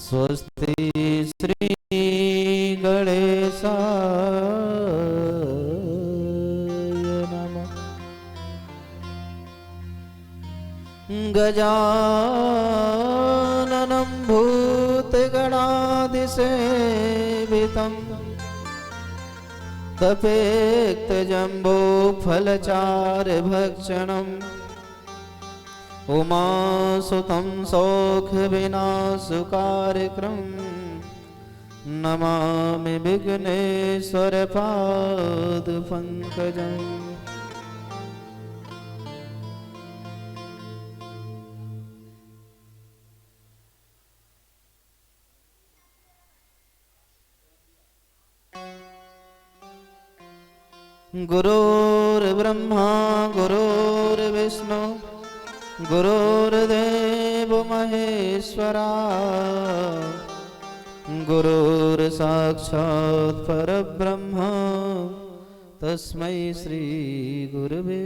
स्वस्ति श्री गणेशाय नमः। गजाननं भूतगणाधिसेवितं तपेक्तजम्बोफलचारुभक्षणम् उमासुतं सौख्यविनाशकार्यक्रं नमामि विघ्नेश्वरपादपङ्कजम्। गुरुर्ब्रह्मा गुरुर्विष्णु गुरुर्देव महेश्वरा गुरुर्साक्षात् परब्रह्म तस्मै श्री गुरुवे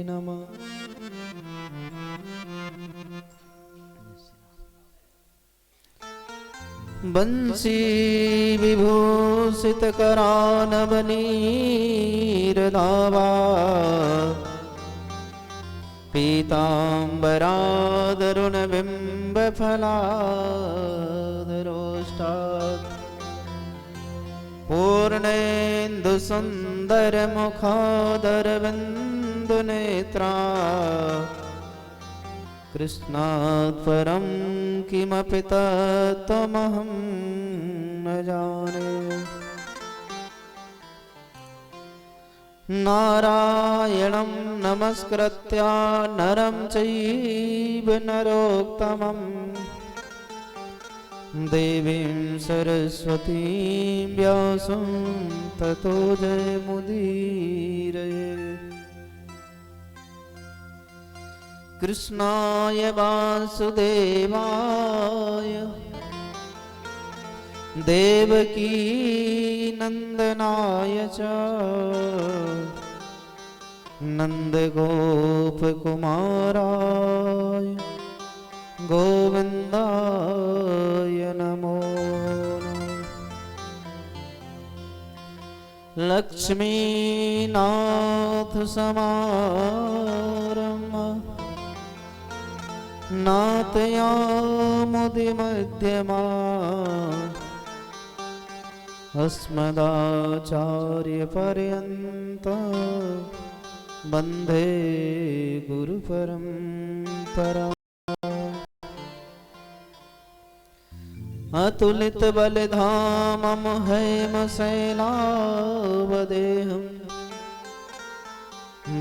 नमः। बंसी विभूषित करानवनीरदावा पीताम्बरादरुणबिम्बफलादरोष्टात् पूर्णेन्दुसुन्दरमुखादरविन्दुनेत्रा कृष्णात् परं किमपि तत्त्वमहं न जाने। नारायणं नमस्कृत्य नरं चैव नरोत्तमं देवीं सरस्वतीं व्यासं ततो जयमुदीरये। कृष्णाय वासुदेवाय देवकी नंदनाय च नंदगोपकुमाराय गोविन्दाय नमो नमः। लक्ष्मीनाथ समारम्भः नाथयामुदिमध्यमा अस्मदाचार्यपर्यन्तं वन्दे गुरुपरम्परा। अतुलितबलधामं हेमशैलावदेहं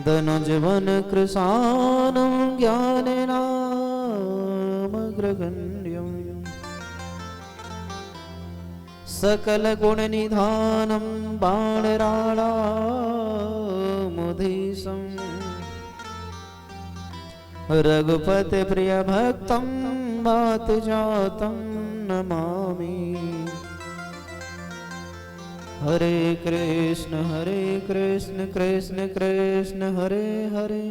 दनुजवनकृशानं ज्ञानेनामग्रगण्यम् सकलगुणनिधानं बाणराळामुधीशं रघुपतिप्रियभक्तं वातजातं नमामि। हरे कृष्ण कृष्ण कृष्ण हरे हरे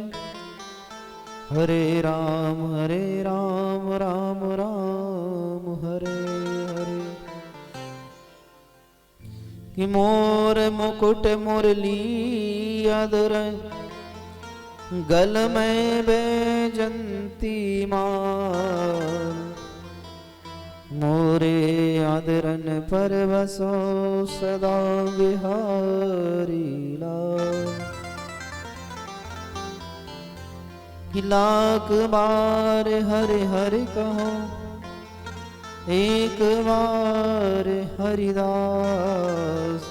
हरे राम राम राम हरे हरे। कि मोर मुकुट मुरली अधर गल में बैजंती माँ मोरे आदरन पर बसो सदा बिहारी लाल। कि लाख बार हरे हरे कहो एक बार हरिदास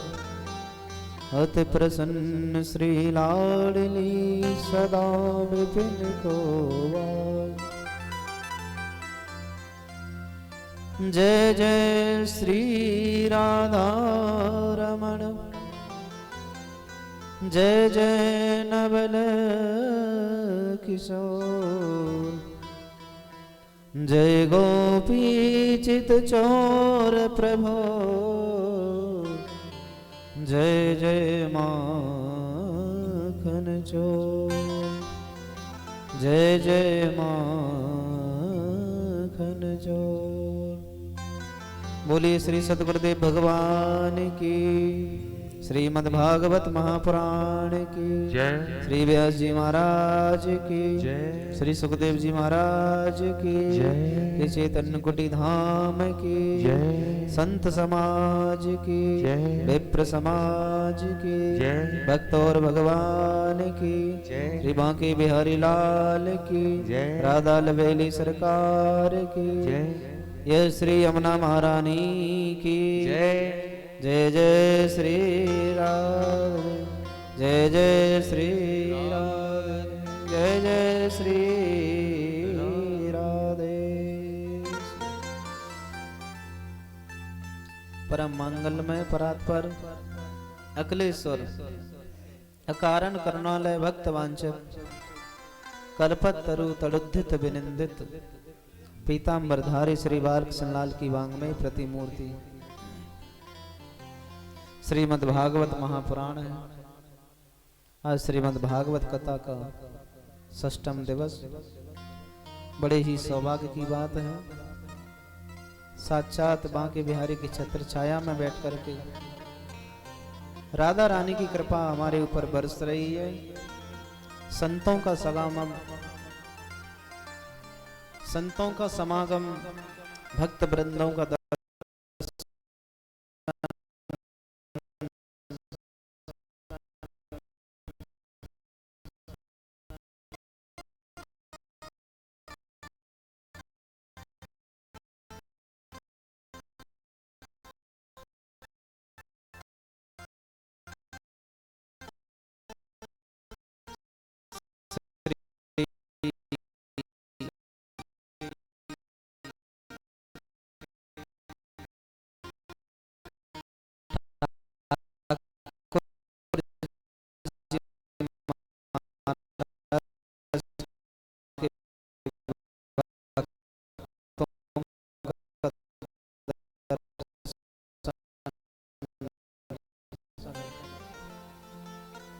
अति प्रसन्न श्री लाडली सदा विपिन को वास। जय जय श्री राधा रमण जय जय नवल किशोर जय गोपी चित चोर प्रभो जय जय माखन चोर जय जय माखन चोर। बोलिए श्री सद्गुरुदेव भगवान की, श्रीमद् भागवत महापुराण की जय, श्री व्यास जी महाराज की जय, श्री सुखदेव जी महाराज की जय, श्री चैतन्य कुटी धाम की जय, संत समाज की जय, विप्र समाज की जय, भक्त और भगवान की जय, श्री बांके बिहारी लाल की जय, राधा लवेली सरकार की जय, यह श्री यमुना महारानी की जय, जय जय श्री राधे, जय जय श्री राधे, जय जय श्री राधे। परम मंगलमय परात्पर अखिलेश्वर अकारण करुणालय भक्त वांछित कल्पतरु तड़ुद्धित विनिंदित पीतांबरधारी श्री बालकृष्ण लाल की वांग्मय प्रतिमूर्ति श्रीमद् भागवत महापुराण है। आज श्रीमद् भागवत कथा का षष्ठम दिवस, बड़े ही सौभाग्य की बात है। साक्षात बांके बिहारी की छत्र छाया में बैठ करके राधा रानी की कृपा हमारे ऊपर बरस रही है। संतों का समागम, संतों का समागम, भक्त वृंदों का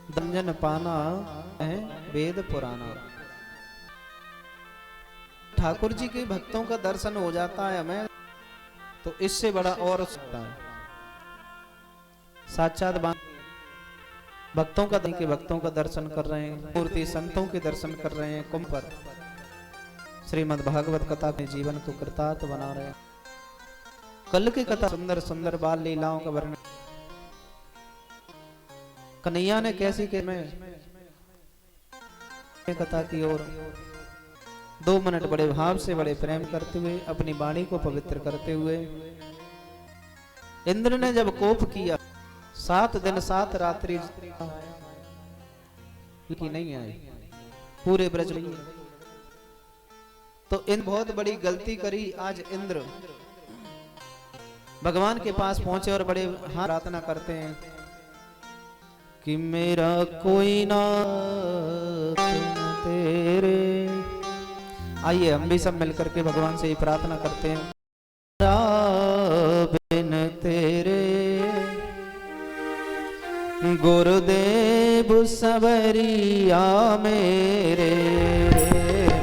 दंजन पाना है वेद पुराना। ठाकुर जी के भक्तों का दर्शन हो जाता है हमें, तो इससे बड़ा और सकता है। साक्षात भक्तों का के भक्तों का दर्शन कर रहे हैं, मूर्ति संतों के दर्शन कर रहे हैं। कुंभ पर श्रीमद् भागवत कथा के जीवन को कृतार्थ बना रहे हैं। कल की कथा सुंदर सुंदर बाल लीलाओं का वर्णन, कन्हैया ने कैसी के में कथा की ओर 2 मिनट बड़े भाव से बड़े प्रेम करते हुए अपनी वाणी को पवित्र करते हुए इंद्र ने जब कोप किया, 7 दिन 7 रात्रि की नहीं आई पूरे ब्रज में, तो इन बहुत बड़ी गलती करी। आज इंद्र भगवान के पास पहुंचे और बड़े हाथ प्रार्थना करते हैं कि मेरा कोई ना तेरे। आइए हम भी सब मिलकर के भगवान से ही प्रार्थना करते हैं। बिन तेरे गुरुदेव सबरिया मेरे,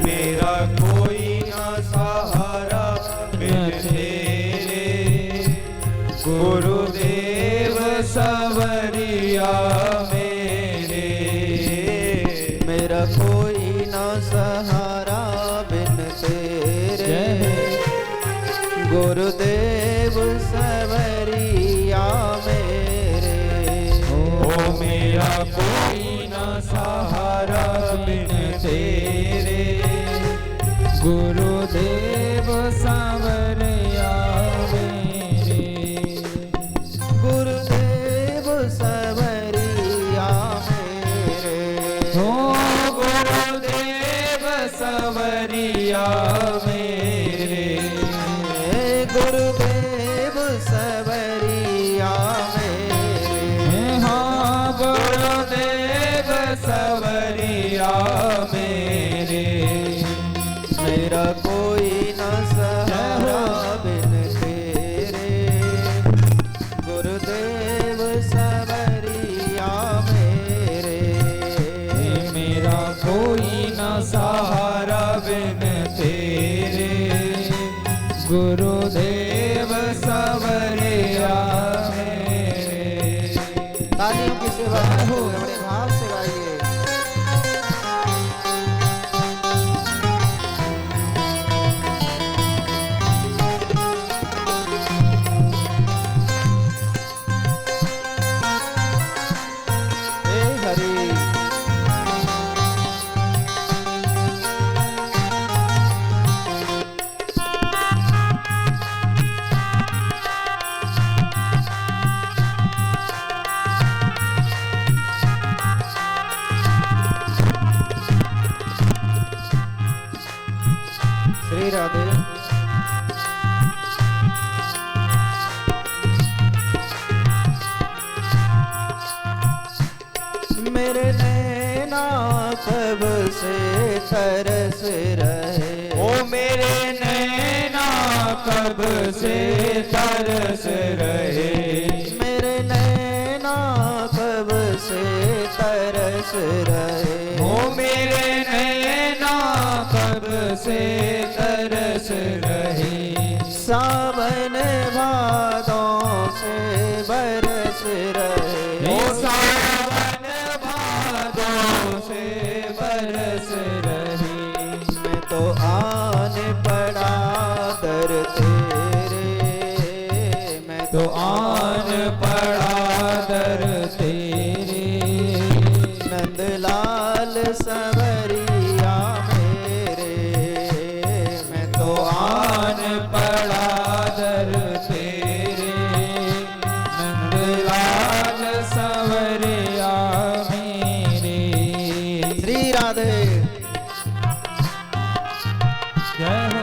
मेरा कोई ना सहारा बिन तेरे, गुरुदेव सवरिया मेरे, मेरा कोई ना सहारा बिन तेरे, गुरुदेव सवरिया मेरे। ओ मेरा कोई ना सहारा बिन तेरे, गुरुदेव सवरिया मेरे, गुरुदेव सवरिया मेरे। ओ गुरुदेव सवरिया मेरे, गुरुदेव सवरिया मेरे। हाँ गुरुदेव सवरिया मेरे, मेरा कोई न सहारा बिन तेरे, गुरुदेव सवरिया मेरे। मेरा कोई ना सहारा बिन तेरे, गुरुदेव सब से तरस रहे। ओ मेरे नैना कब से तरस रहे। मेरे नैना कब से तरस रहे। ओ मेरे नैना कब से तरस रहे। सावन भादों से बरस रहे। ओ सावन भादों से बरस रहे। मैं तो आन पड़ा दर तेरे। मैं तो आन पड़ा दर तेरे। नंदलाल संवरिया मेरे। मैं तो आन पड़ा दर तेरे। नंदलाल संवरिया मेरे। श्री राधे जय हो।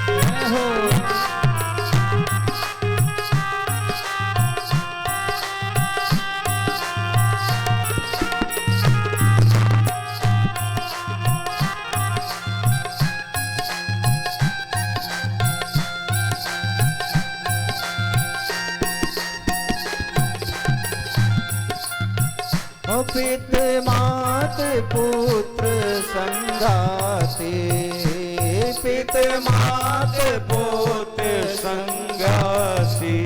जय हो। ओ पित मात पुत्र संगाते। पित मात पुत्र संगासी।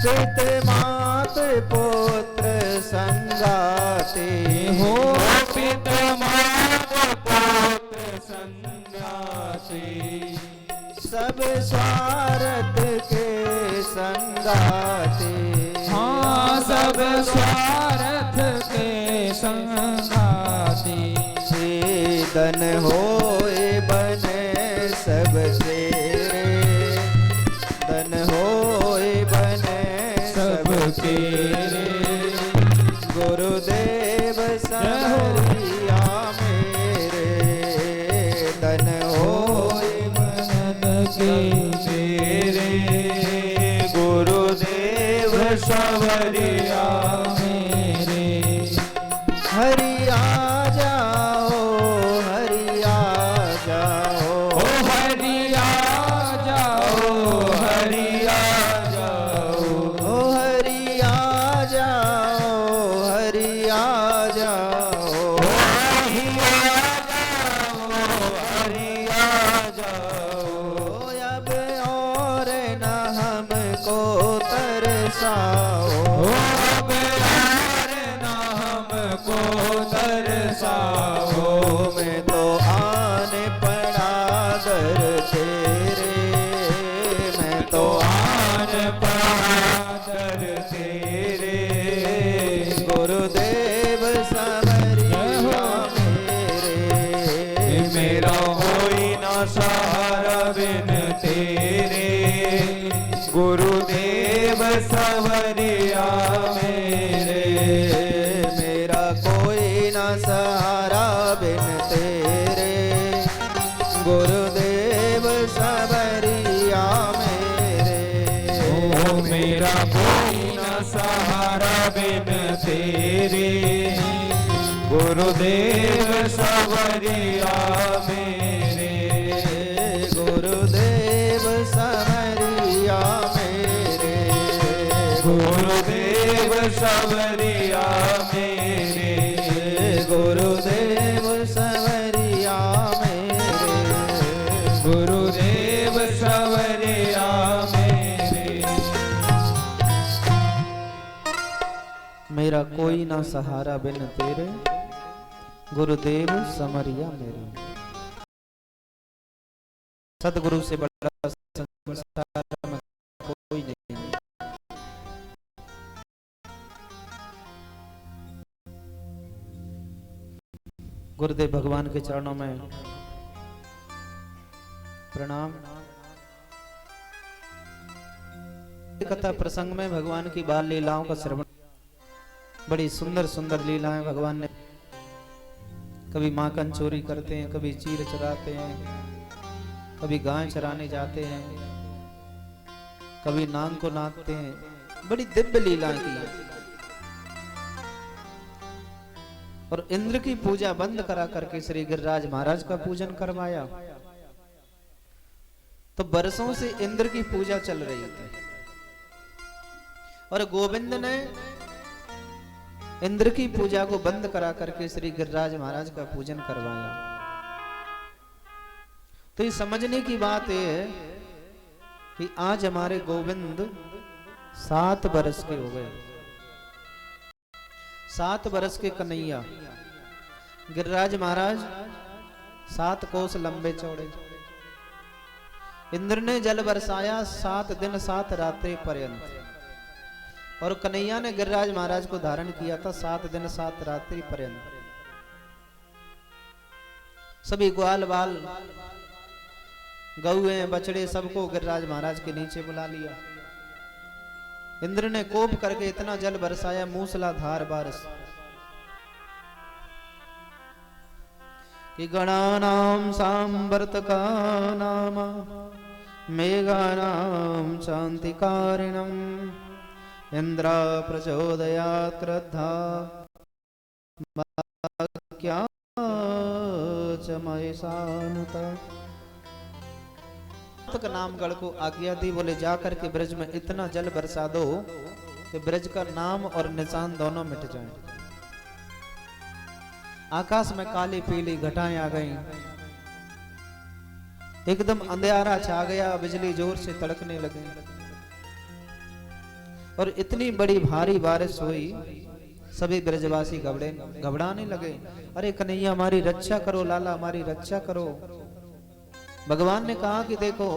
पित मात पुत्र संगाते हो पित मात पुत्र संगाते। सब स्वार्थ के संगाते। हाँ सब स्वार्थ के संगाते। धन होए बने सब तेरे। धन होए बने सब तेरे। गुरुदेव संवरिया मेरे। धन होए मन के तेरे। गुरुदेव संवरिया मेरे। हरि आ जाओ। हरि आ जाओ। ओ हरि आ जाओ। हरि आ जाओ। ओ हरि आ जाओ। हरि आ जाओ। हरि आ जाओ। हरि आ जाओ। अब और न हमको तरसाओ। अब यार ना हमको तरसाओ। मैं तो आन पड़ा दर तेरे। मैं तो आन पड़ा दर तेरे। गुरुदेव संवरिया मेरे। मेरा कोई ना सहारा बिन तेरे। गुरुदेव संवरिया मेरे। मेरा कोई ना सहारा बिन तेरे। गुरुदेव संवरिया मेरे। ओ मेरा कोई ना सहारा बिन तेरे। गुरुदेव संवरिया मेरे। गुरुदेव संवरिया मेरे। गुरुदेव संवरिया मेरे। गुरुदेव संवरिया मेरे। गुरुदेव संवरिया मेरे। मेरा कोई ना सहारा बिन तेरे। गुरुदेव संवरिया मेरे। सतगुरु से बड़ा संसार में कोई नहीं। गुरुदेव भगवान के चरणों में प्रणाम। कथा प्रसंग में भगवान की बाल लीलाओं का श्रवण। बड़ी सुंदर सुंदर लीलाएं भगवान ने कभी माखन चोरी करते हैं, कभी चीर चराते हैं, कभी गाय चराने जाते हैं, कभी नांग को नाचते हैं। बड़ी दिव्य लीला की है। और इंद्र की पूजा बंद करा करके श्री गिरिराज महाराज का पूजन करवाया। तो बरसों से इंद्र की पूजा चल रही थी और गोविंद ने इंद्र की पूजा को बंद करा करके श्री गिरिराज महाराज का पूजन करवाया। तो ये समझने की बात है कि आज हमारे गोविंद 7 बरस के हो गए। 7 बरस के कन्हैया गिरिराज महाराज 7 कोस लंबे चौड़े। इंद्र ने जल बरसाया 7 दिन 7 रात्रि पर्यंत और कन्हैया ने गिरिराज महाराज को धारण किया था 7 दिन 7 रात्रि पर्यंत। सभी ग्वाल बाल गौए बछड़े सबको गिरिराज महाराज के नीचे बुला लिया। इंद्र ने कोप करके इतना जल बरसाया, मूसलाधार बारिश कि गणानाम सांवर्तका नाम मेघानाम शांतिकारिणम इंद्र प्रचोदयात् क्रुद्धा क्या चमयसानुता। तक नामगढ़ को आज्ञा दी, बोले जाकर के ब्रज में इतना जल बरसा दो कि ब्रज का नाम और निशान दोनों मिट जाएं। आकाश में काली पीली घटाएं आ गई, एकदम अंधेरा छा गया, बिजली जोर से तड़कने लगी और इतनी बड़ी भारी बारिश हुई। सभी ब्रजवासी घबराने लगे। अरे कन्हैया हमारी रक्षा करो, लाला हमारी रक्षा करो। भगवान ने कहा कि देखो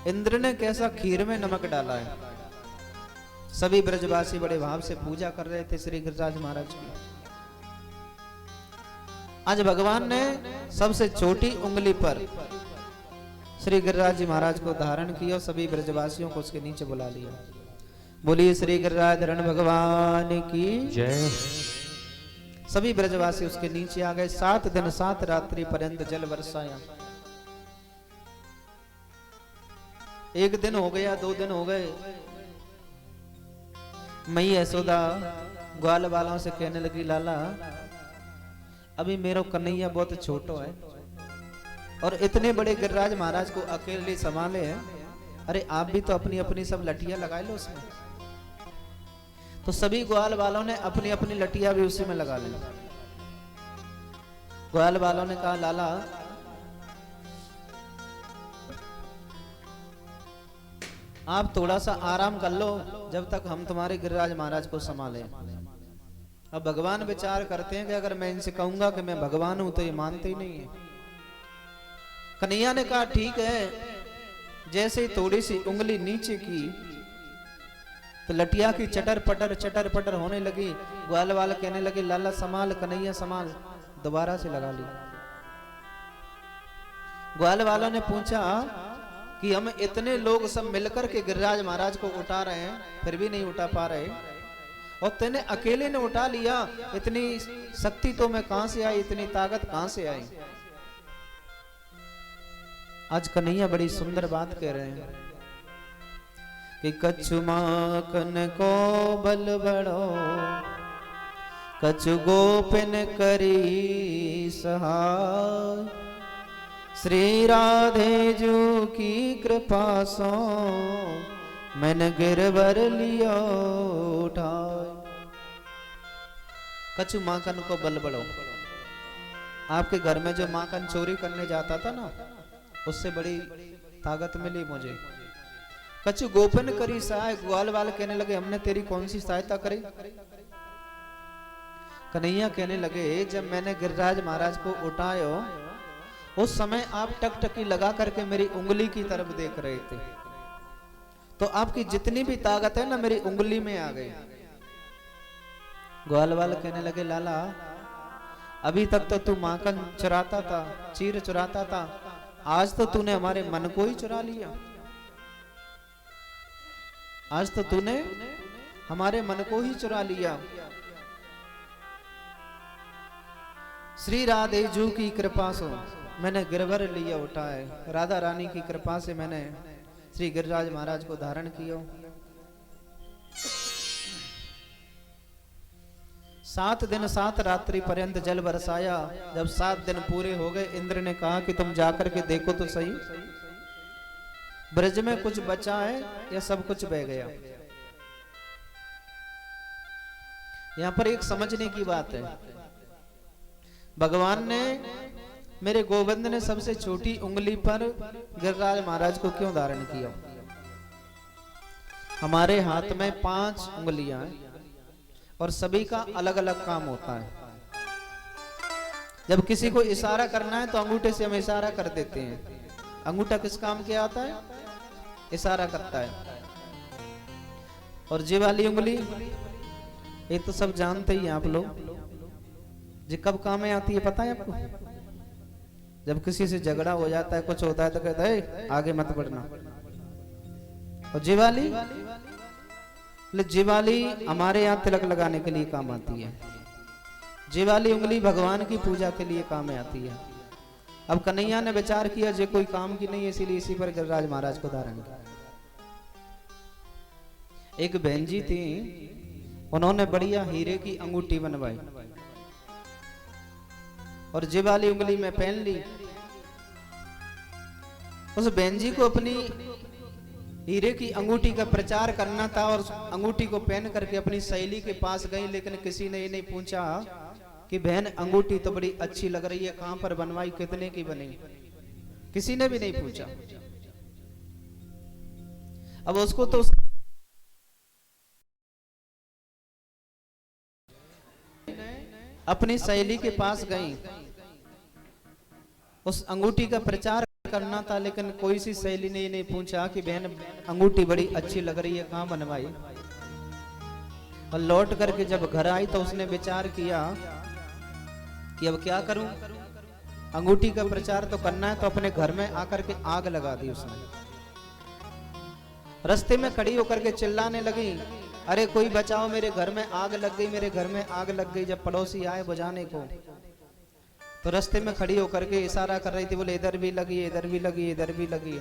इंद्र ने कैसा खीर में नमक डाला है। सभी ब्रजवासी बड़े भाव से पूजा कर रहे थे श्री गिरिराज महाराज की। आज भगवान ने सबसे छोटी उंगली पर श्री गिरिराज जी महाराज को धारण किया और सभी ब्रजवासियों को उसके नीचे बुला लिया। बोलिए श्री गिरिराज रण भगवान की जय। सभी ब्रजवासी उसके नीचे आ गए। 7 दिन 7 रात्रि पर्यंत जल बरसाया। 1 दिन हो गया, 2 दिन हो गए। मई यशोदा ग्वाल वालों से कहने लगी, लाला अभी मेरा कन्हैया बहुत छोटो है और इतने बड़े गिरिराज महाराज को अकेले संभाले हैं। अरे आप भी तो अपनी अपनी सब लटिया लगा लो उसमें। तो सभी ग्वाल वालों ने अपनी अपनी लटिया भी उसी में लगा ली। ग्वाल वालों ने कहा, लाला आप थोड़ा सा आराम कर लो जब तक हम तुम्हारे गिरिराज महाराज को संभाले। अब भगवान विचार करते हैं कि अगर मैं इनसे कहूंगा कि मैं भगवान हूं तो ये मानते ही नहीं है। कन्हैया ने कहा ठीक है। जैसे ही थोड़ी सी उंगली नीचे की तो लटिया की चटर पटर होने लगी। ग्वाल वाल कहने लगे, लाला संभाल, कन्हैया संभाल। दोबारा से लगा ली। ग्वाल वालों ने पूछा कि हम इतने लोग सब मिलकर के गिरिराज महाराज को उठा रहे हैं फिर भी नहीं उठा पा रहे और तेने अकेले ने उठा लिया। इतनी शक्ति तो मैं कहां से आई, इतनी ताकत कहां से आई। आज कन्हैया बड़ी सुंदर बात कह रहे हैं कि कछु माखन को बल बड़ो कछु गोपिन करी सहाय श्री राधे जू की कृपा सो मन गिरवर लियो उठाए। कछु माखन को बल बड़ो। आपके घर में जो माखन चोरी करने जाता था ना, उससे बड़ी ताकत मिली मुझे। कछु गोपन करी सहाय। ग्वाल वाल कहने लगे, हमने तेरी कौन सी सहायता करी। कन्हैया कहने लगे, जब मैंने गिरिराज महाराज को उठायो उस समय आप टकटकी लगा करके मेरी उंगली की तरफ देख रहे थे, तो आपकी जितनी भी ताकत है ना मेरी उंगली में आ गई। ग्वाल वाल कहने लगे, लाला अभी तक तो तू माखन चुराता था, चीर चुराता था, आज तो तूने हमारे मन को ही चुरा लिया। आज तो तूने हमारे मन को ही चुरा लिया। श्री राधे जू की कृपा से मैंने गिरवर लिया उठाए, राधा रानी की कृपा से मैंने श्री गिरिराज महाराज को धारण किया। 7 दिन 7 रात्रि पर्यंत जल बरसाया। जब 7 दिन पूरे हो गए, इंद्र ने कहा कि तुम जाकर के देखो तो सही, ब्रज में कुछ बचा है या सब कुछ बह गया। यहां पर एक समझने की बात है, भगवान ने मेरे गोविंद ने सबसे छोटी उंगली पर गिरिराज महाराज को क्यों धारण किया। हमारे हाथ में 5 उंगलियां हैं और सभी का अलग अलग काम होता है। जब किसी को इशारा करना है तो अंगूठे से हम इशारा कर देते हैं। अंगूठा किस काम के आता है? इशारा करता है। और ये वाली उंगली ये तो सब जानते ही हैं आप लोग, ये कब काम में आती है पता है आपको? जब किसी से झगड़ा हो जाता है, कुछ होता है तो कहता है आगे मत बढ़ना। और जीवाली हमारे यहाँ तिलक लगाने के लिए काम आती है। जीवाली उंगली भगवान की पूजा के लिए काम में आती है। अब कन्हैया ने विचार किया जे कोई काम की नहीं है, इसीलिए इसी पर गिरिराज महाराज को धारण किया। एक बहन जी थी, उन्होंने बढ़िया हीरे की अंगूठी बनवाई और जे वाली उंगली में पहन ली। उस बहन जी को अपनी हीरे की अंगूठी का प्रचार करना था और अंगूठी को पहन करके अपनी सहेली के पास गई, लेकिन किसी ने ये नहीं पूछा कि बहन अंगूठी तो बड़ी अच्छी लग रही है, कहां पर बनवाई, कितने की बनी, किसी ने भी नहीं पूछा। अब उसको तो अपनी सहेली के पास गई, उस अंगूठी का प्रचार करना था, लेकिन कोई सी सहेली ने ये नहीं पूछा कि बहन अंगूठी बड़ी अच्छी लग रही है, कहां बनवाई। और लौट करके जब घर आई तो उसने विचार किया कि अब क्या करूं, अंगूठी का प्रचार तो करना है, तो अपने घर में आकर के आग लगा दी उसने। रास्ते में खड़ी होकर के चिल्लाने लगी, अरे कोई बचाओ, मेरे घर में आग लग गई, मेरे घर में आग लग गई। जब पड़ोसी आए बुझाने को तो रास्ते में खड़ी होकर के इशारा कर रही थी, बोले इधर भी लगी, इधर भी लगी, इधर भी लगी।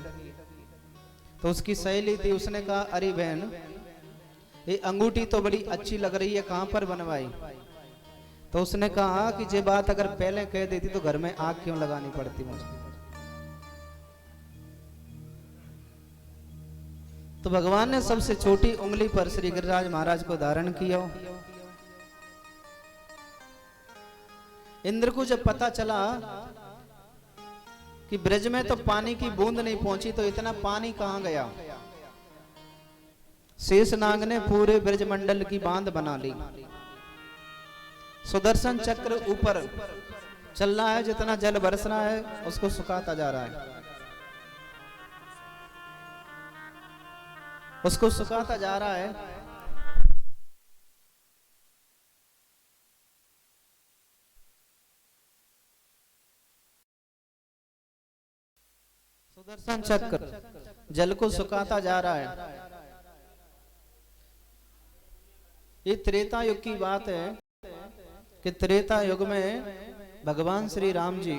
तो उसकी सहेली थी, उसने कहा अरे बहन ये अंगूठी तो बड़ी अच्छी लग रही है, कहां पर बनवाई। तो उसने कहा कि ये बात अगर पहले कह देती तो घर में आग क्यों लगानी पड़ती मुझे। तो भगवान ने सबसे छोटी उंगली पर श्री गिरिराज महाराज को धारण किया। इंद्र को जब पता चला कि ब्रज में तो पानी की बूंद नहीं पहुंची, तो इतना पानी कहां गया। शेषनाग ने पूरे ब्रज मंडल की बांध बना ली। सुदर्शन चक्र ऊपर चल रहा है, जितना जल बरस रहा है उसको सुखाता जा रहा है, उसको सुखाता जा रहा है। सुदर्शन चक्र जल को सुखाता जा रहा है। ये त्रेता युग की बात है कि त्रेता युग में भगवान श्री राम जी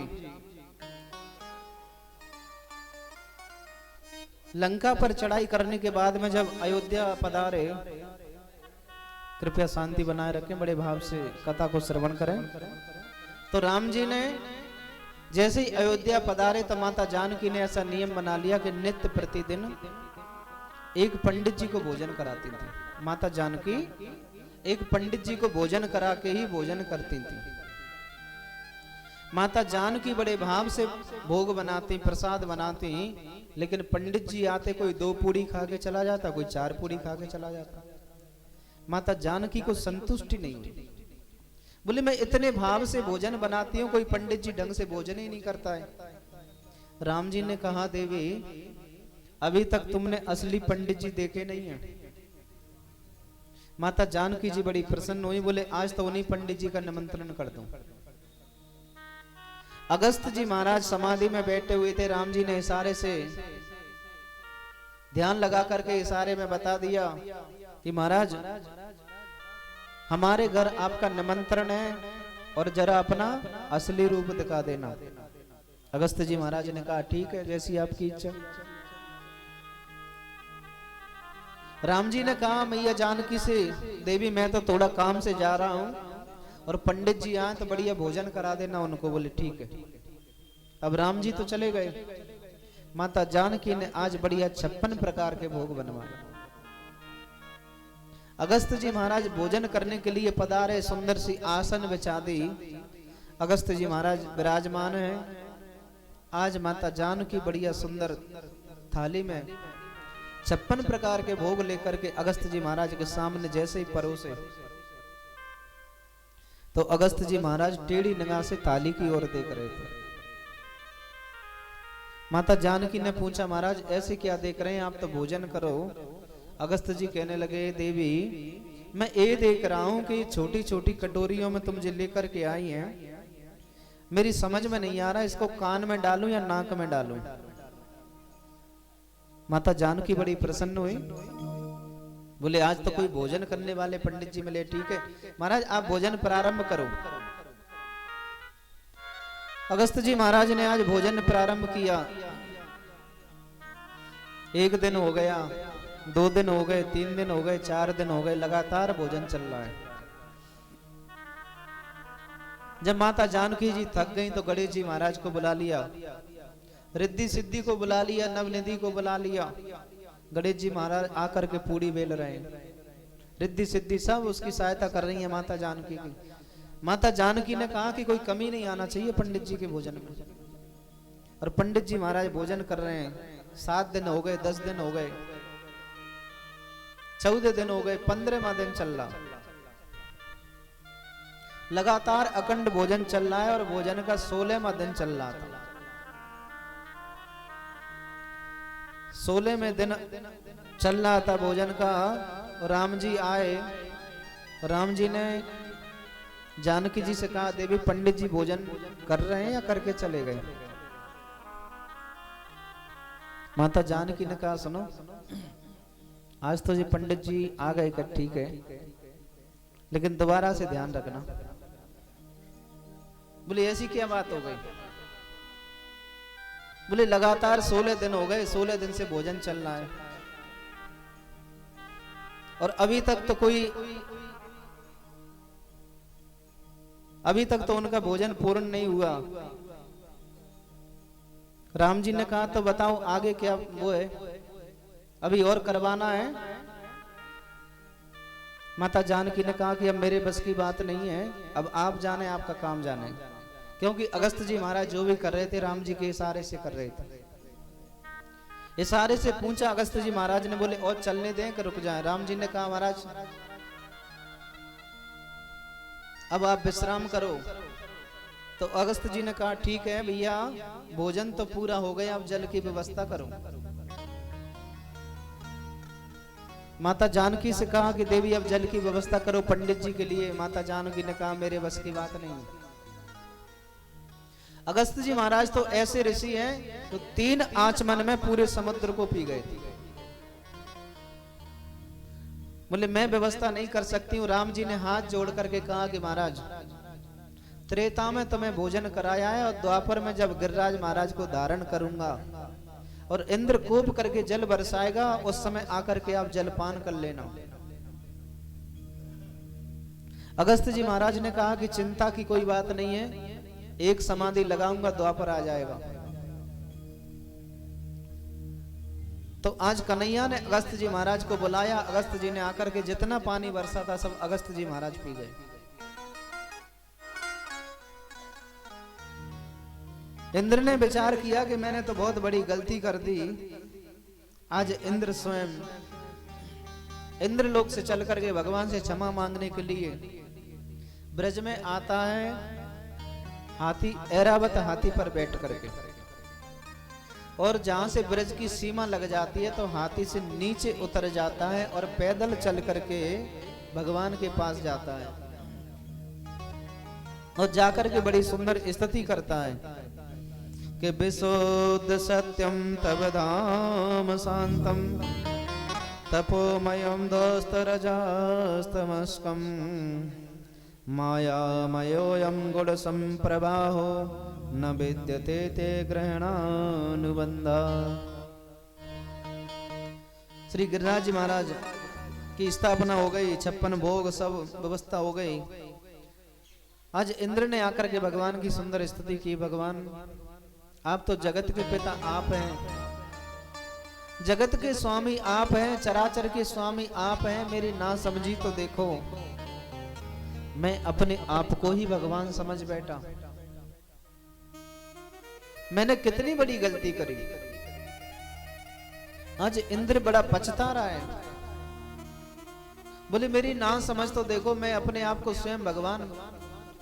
लंका पर चढ़ाई करने के बाद में जब अयोध्या पधारे, कृपया शांति बनाए रखें, बड़े भाव से कथा को श्रवण करें। तो राम जी ने जैसे ही अयोध्या पधारे तो माता जानकी ने ऐसा नियम बना लिया कि नित्य प्रतिदिन एक पंडित जी को भोजन कराती थी। माता जानकी एक पंडित जी को भोजन करा के ही भोजन करती थी। माता जानकी बड़े भाव से भोग बनाती, प्रसाद बनाती, लेकिन पंडित जी आते, कोई 2 पूड़ी खा के चला जाता, कोई 4 पूड़ी खा के चला जाता। माता जानकी को संतुष्टि नहीं हुई। बोले मैं इतने भाव से भोजन बनाती हूँ, कोई पंडित जी ढंग से भोजन ही नहीं करता है। राम जी ने कहा देवी अभी तक तुमने असली पंडित जी देखे नहीं है। माता जानकी जी बड़ी प्रसन्न हुई, बोले आज तो उन्हीं पंडित जी का निमंत्रण कर दूं। अगस्त जी महाराज समाधि में बैठे हुए थे। राम जी ने इशारे से ध्यान लगा करके इशारे में बता दिया कि महाराज हमारे घर आपका निमंत्रण है, और जरा अपना असली रूप दिखा देना। अगस्त जी महाराज ने कहा ठीक है, जैसी आपकी इच्छा। राम जी ने कहा मैया जानकी से, देवी मैं तो थोड़ा काम से जा रहा हूं और पंडित जी आए तो बढ़िया भोजन करा देना उनको। बोले ठीक है। अब राम जी तो चले गए, माता जानकी ने आज बढ़िया 56 प्रकार के भोग बनवाए। अगस्त जी महाराज भोजन करने के लिए पधारे, सुंदर सी आसन बिछा दी। अगस्त जी महाराज विराजमान है। आज माता जानकी बढ़िया सुंदर थाली में 56 प्रकार के भोग लेकर के अगस्त जी महाराज के सामने जैसे ही परोसे, तो अगस्त जी महाराज टेढ़ी निगाह से थाली की ओर देख रहे थे। माता जानकी ने पूछा महाराज ऐसे क्या देख रहे हैं आप, तो भोजन करो। अगस्त जी कहने लगे देवी मैं ये देख रहा हूं कि छोटी छोटी कटोरियों में तुम जो लेकर के आई हैं, मेरी समझ में नहीं आ रहा इसको कान में डालूं या नाक में डालूं। माता जानकी बड़ी प्रसन्न हुई, बोले आज तो कोई भोजन करने वाले पंडित जी मिले। ठीक है महाराज आप भोजन प्रारंभ करो। अगस्त जी महाराज ने आज भोजन प्रारंभ किया। 1 दिन हो गया, 2 दिन हो गए, 3 दिन हो गए, 4 दिन हो गए, लगातार भोजन चल रहा है। जब माता जानकी जी थक गई तो गणेश जी महाराज को बुला लिया, रिद्धि सिद्धि को बुला लिया, नवनिधि को बुला लिया। गणेश जी महाराज आकर के पूड़ी बेल रहे हैं, रिद्धि सिद्धि सब उसकी सहायता कर रही है माता जानकी की। माता जानकी ने कहा कि कोई कमी नहीं आना चाहिए पंडित जी के भोजन में। और पंडित जी महाराज भोजन कर रहे हैं। 7 दिन हो गए, 10 दिन हो गए, 14 दिन हो गए, 15वां दिन चल रहा। लगातार अखंड भोजन चल रहा है और भोजन का 16वां दिन चल रहा था। 16वें दिन चल रहा था भोजन का। राम जी आए, राम जी ने जानकी जी से कहा देवी पंडित जी भोजन कर रहे हैं या करके चले गए। माता जानकी ने कहा सुनो आज तो जी पंडित जी आ गए कर ठीक है, लेकिन दोबारा से ध्यान रखना। बोले ऐसी क्या बात हो गई। बोले लगातार 16 दिन हो गए, 16 दिन से भोजन चल रहा है और अभी तक तो उनका भोजन पूर्ण नहीं हुआ। राम जी ने कहा तो बताओ आगे क्या वो है, अभी और करवाना है। माता जानकी ने कहा कि अब मेरे बस की बात नहीं है, अब आप जाने, आपका काम जाने। क्योंकि अगस्त जी महाराज जो भी कर रहे थे राम जी के इशारे से कर रहे थे। इशारे से पूछा अगस्त जी महाराज ने, बोले और चलने दें कि रुक जाएं। राम जी ने कहा महाराज अब आप विश्राम करो। तो अगस्त जी ने कहा ठीक है भैया भोजन तो पूरा हो गया, अब जल की व्यवस्था करो। माता जानकी से कहा कि देवी अब जल की व्यवस्था करो पंडित जी के लिए। माता जानकी ने कहा मेरे बस की बात नहीं। अगस्त जी महाराज तो ऐसे ऋषि हैं तो 3 आचमन में पूरे समुद्र को पी गए थे। बोले मैं व्यवस्था नहीं कर सकती हूँ। राम जी ने हाथ जोड़ करके कहा कि महाराज त्रेता में तुम्हें भोजन कराया है और द्वापर में जब गिरिराज महाराज को धारण करूंगा और इंद्र कोप करके जल बरसाएगा उस समय आकर के आप जलपान कर लेना। अगस्त जी महाराज ने कहा कि चिंता की कोई बात नहीं है, एक समाधि लगाऊंगा द्वापर आ जाएगा। तो आज कन्हैया ने अगस्त जी महाराज को बुलाया। अगस्त जी ने आकर के जितना पानी बरसा था सब अगस्त जी महाराज पी गए। इंद्र ने विचार किया कि मैंने तो बहुत बड़ी गलती कर दी। आज इंद्र स्वयं इंद्रलोक से चल करके भगवान से क्षमा मांगने के लिए ब्रज में आता है। हाथी, ऐरावत हाथी पर बैठ करके, और जहां से ब्रज की सीमा लग जाती है तो हाथी से नीचे उतर जाता है और पैदल चल करके भगवान के पास जाता है और जाकर के बड़ी सुंदर स्तुति करता है कि विशुद्ध सत्यम तव धाम शांतम तपोमयम दोस्त रजास्तमस्कम मायामयोऽयं गुणसम्प्रवाहो न विद्यते ते ग्रहणानुबंधा। श्री गिरिराज जी महाराज की स्थापना हो गई, 56 भोग सब व्यवस्था हो गई। आज इंद्र ने आकर के भगवान की सुंदर स्तुति की। भगवान आप तो जगत के पिता आप हैं, जगत के स्वामी आप हैं, चराचर के स्वामी आप हैं। मेरी ना समझी तो देखो, मैं अपने आप को ही भगवान समझ बैठा। मैंने कितनी बड़ी गलती करी। आज इंद्र बड़ा पछता रहा है। बोले मेरी ना समझ तो देखो, मैं अपने आप को स्वयं भगवान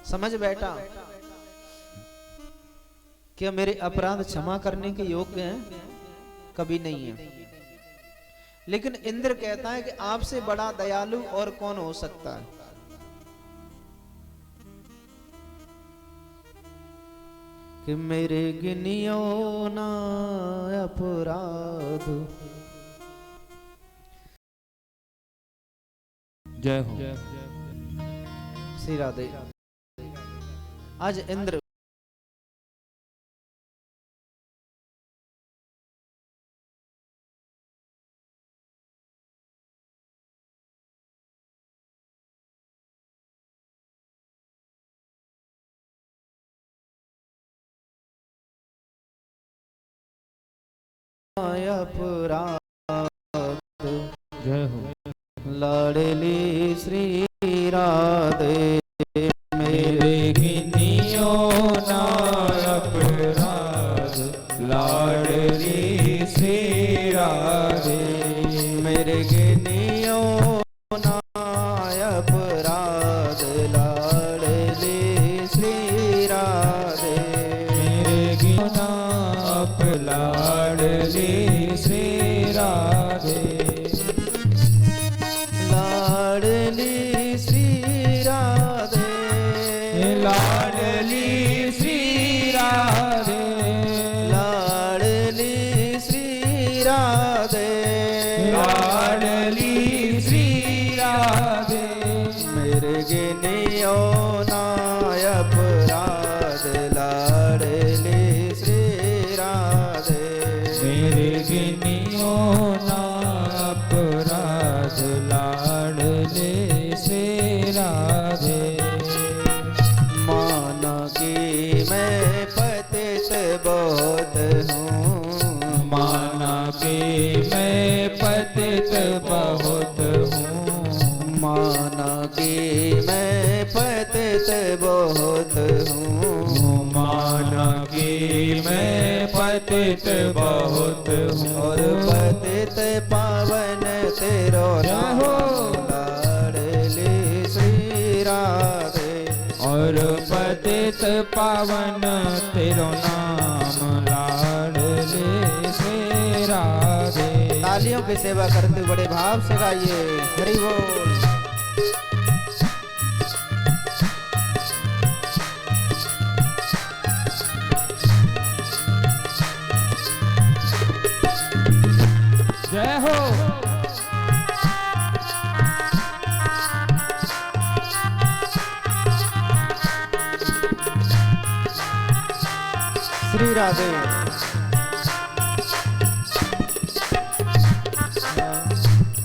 समझ बैठा। क्या मेरे अपराध क्षमा करने के योग्य हैं? कभी नहीं है। लेकिन इंद्र कहता है कि आपसे बड़ा दयालु और कौन हो सकता है। कि मेरे गिनियो ना अपराध। जय हो। श्री राधे। आज इंद्र अपराध। जय हो। लाडली श्री राधे मेरे गिनियो ना अपराध, लाडली श्री राधे। मेरे गिनियो ना अपराध, लाडली श्री राधे। मेरे गिनियो ना लाडली श्री राधे। लाडली श्री राधे, लाडली श्री राधे। लाडली श्री राधे, लाडली श्री राधे। मेरे गिनियो ना अपराध, लाडली श्री राधे। मेरे गिनियो ना अपराध, लाडली श्री राधे। माना कि मैं पतित बहुत हूँ, माना कि मैं पतित बहुत हूँ। माना कि मैं पतित बहुत हूँ। माना कि मैं पतित बहुत हूँ। और पतित पावन तेरो नाम, लाडली श्री राधे। और पतित पावन तेरो नाम, लाडली श्री राधे। तालियों की सेवा करते बड़े भाव से गाइए, हरि बोल। जय हो। श्री राधे।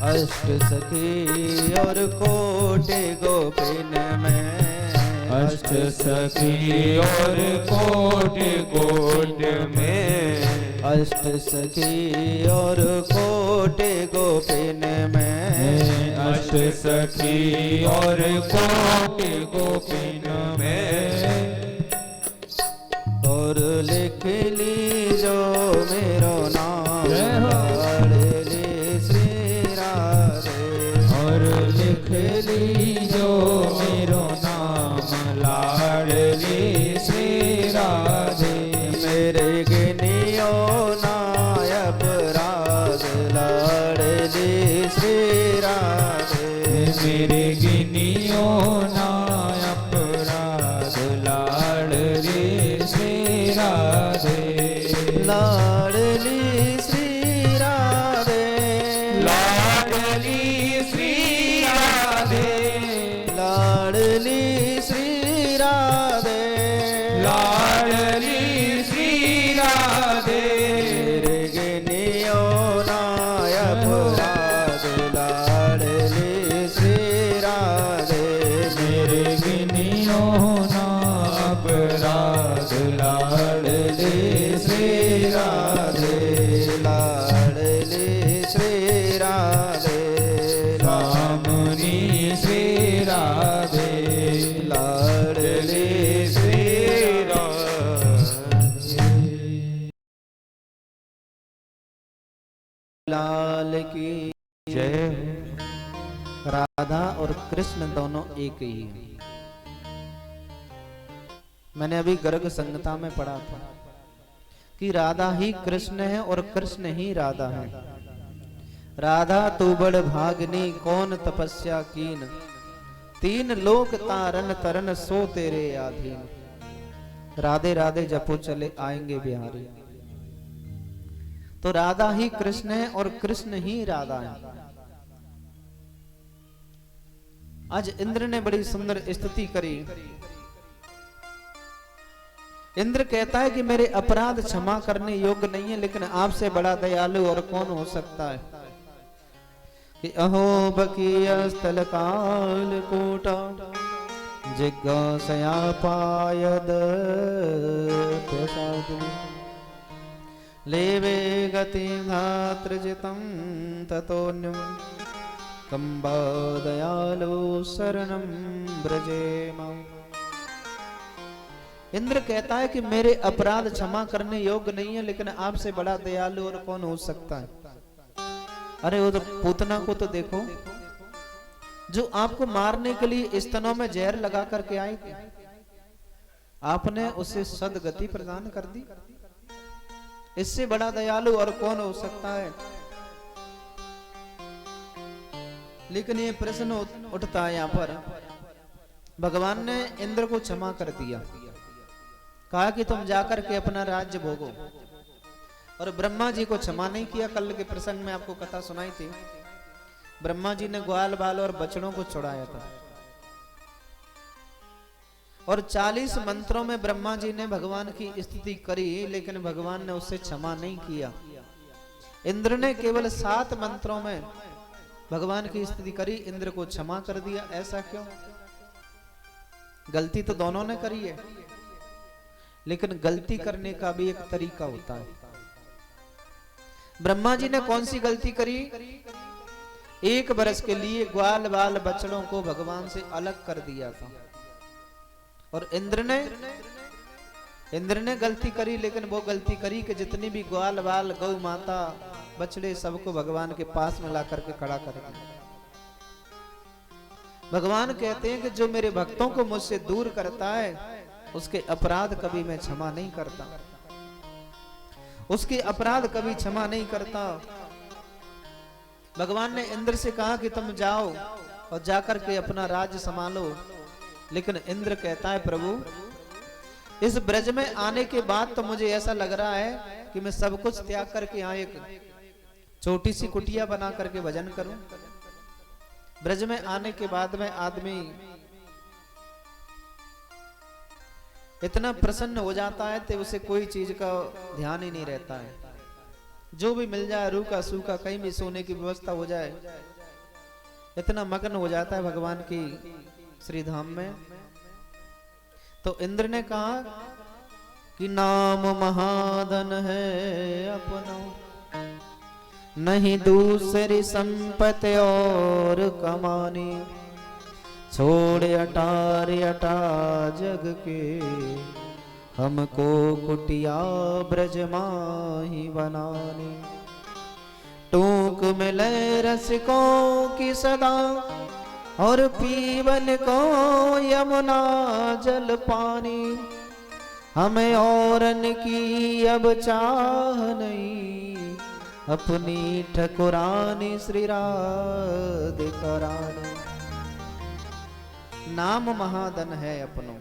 अष्ट सखी और कोटि गोपिन में, अष्ट सखी और कोटि कोटि में। अष्ट सखी और कोटि गोपिन में। अष्ट सखी और कोटि गोपिन में। और लिख ली जो मेरो नाम, जय हो। लाडली श्री राधे। और लिख ली जो मेरो नाम, लाडली श्री राधे। मेरे गिनियो ना अपराध, लाडली श्री राधे। मेरे गिनियो ना अपराध, लाडली श्री राधे। लाडली लाल की जय। राधा और कृष्ण दोनों एक ही हैं। मैंने अभी गर्ग संहिता में पढ़ा था कि राधा ही कृष्ण है और कृष्ण ही राधा है। राधा तू बड़ भागनी कौन तपस्या कीन, तीन लोक तारन तरन सो तेरे आधीन। राधे राधे जपो चले आएंगे बिहारी। तो राधा ही कृष्ण है और कृष्ण ही राधा है। आज इंद्र ने बड़ी सुंदर स्तुति करी। इंद्र कहता है कि मेरे अपराध क्षमा करने योग्य नहीं है, लेकिन आपसे बड़ा दयालु और कौन हो सकता है। कि अहो बकीय स्थल काल कोटा जिज्ञासया पायद प्रसादिनी। लेवे गति धातृजितं ततोऽन्यं कंबा दयालो शरणं ब्रजेम। इंद्र कहता है कि मेरे अपराध क्षमा करने योग्य नहीं है, लेकिन आपसे बड़ा दयालु और कौन हो सकता है। अरे वो तो पूतना को तो देखो, जो आपको मारने के लिए स्तनों में जहर लगा करके आई थी, आपने उसे सदगति प्रदान कर दी। इससे बड़ा दयालु और कौन हो सकता है। लेकिन ये प्रश्न उठता है यहाँ पर, भगवान ने इंद्र को क्षमा कर दिया, कहा कि तुम जाकर के अपना राज्य भोगो, और ब्रह्मा जी को क्षमा नहीं किया। कल के प्रसंग में आपको कथा सुनाई थी, ब्रह्मा जी ने ग्वाल बाल और बछड़ों को छुड़ाया था, और 40 मंत्रों में ब्रह्मा जी ने भगवान की स्तुति करी, लेकिन भगवान ने उससे क्षमा नहीं किया। इंद्र ने केवल 7 मंत्रों में भगवान की स्तुति करी, इंद्र को क्षमा कर दिया। ऐसा क्यों? गलती तो दोनों ने करी है, लेकिन गलती करने का भी एक तरीका होता है। ब्रह्मा जी ने कौन सी गलती करी? 1 बरस के लिए ग्वाल बाल बछड़ों को भगवान से अलग कर दिया था। और इंद्र ने गलती करी, लेकिन वो गलती करी कि जितनी भी ग्वाल बाल गौ माता बछड़े सबको भगवान के पास में ला करके खड़ा कर दिया। भगवान कहते हैं कि जो मेरे भक्तों को मुझसे दूर करता है, उसके अपराध कभी मैं क्षमा नहीं करता, उसके अपराध कभी क्षमा नहीं करता। भगवान ने इंद्र से कहा कि तुम जाओ और जाकर के अपना राज्य संभालो, लेकिन इंद्र कहता है प्रभु, इस ब्रज में आने के बाद तो मुझे ऐसा लग रहा है कि मैं सब कुछ त्याग करके यहाँ एक छोटी सी कुटिया बना करके भजन करूं। ब्रज में आने के बाद में आदमी इतना प्रसन्न हो जाता है तो उसे कोई चीज का ध्यान ही नहीं रहता है। जो भी मिल जाए, रूखा सूखा, कहीं भी सोने की व्यवस्था हो जाए, इतना मग्न हो जाता है भगवान की श्री धाम में। तो इंद्र ने कहा कि नाम महाधन है अपना, नहीं दूसरी संपत्ति और कमानी। छोड़ अटार अटा जग के, हमको कुटिया ब्रज माही बनानी। टूक मिले रसिकों की सदा, और पीवन को यमुना जल पानी। हमें औरन की अब चाह नहीं, अपनी ठकुरानी श्री राधिका रानी। नाम महाधन है अपनों।